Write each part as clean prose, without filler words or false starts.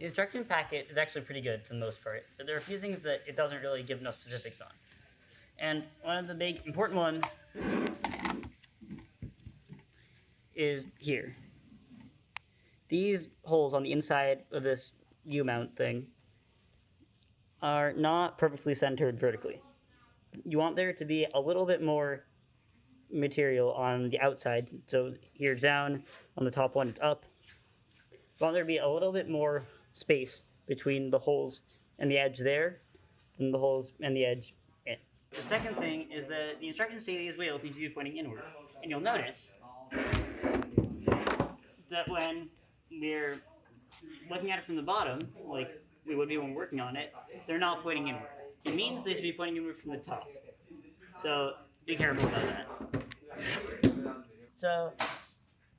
The instruction packet is actually pretty good for the most part, but there are a few things that it doesn't really give no specifics on. And one of the big important ones is here. These holes on the inside of this U-mount thing are not perfectly centered vertically. You want there to be a little bit more material on the outside. So here it's down, on the top one it's up. You want there to be a little bit more space between the holes and the edge there than the holes and the edge in. The second thing is that the instructions say these wheels need to be pointing inward. And you'll notice that when we're looking at it from the bottom, like we would be when working on it, they're not pointing inward. It means they should be pointing inward from the top. So be careful about that. So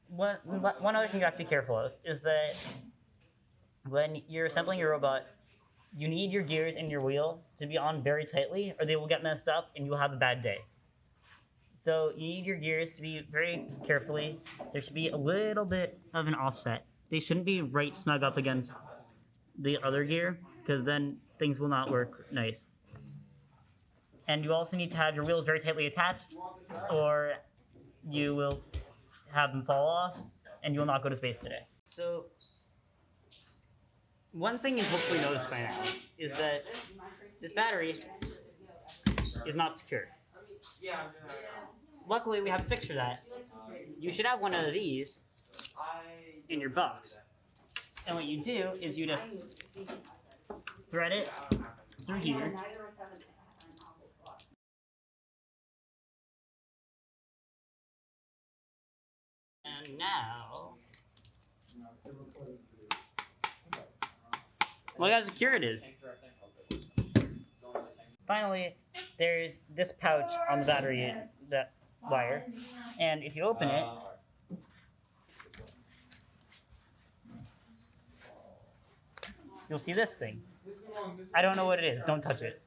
one other thing you have to be careful of is that when you're assembling your robot, you need your gears and your wheel to be on very tightly or they will get messed up and you'll have a bad day. So you need your gears to be very carefully. There should be a little bit of an offset. They shouldn't be right snug up against the other gear because then things will not work nice. And you also need to have your wheels very tightly attached or you will have them fall off and you will not go to space today. So one thing you've hopefully noticed by now is that this battery is not secure. Luckily, we have a fix for that. You should have one of these in your box. And what you do is you just thread it through here. And now, look how secure it is. Finally, there's this pouch on the battery, that wire, and if you open it, you'll see this thing. I don't know what it is, don't touch it.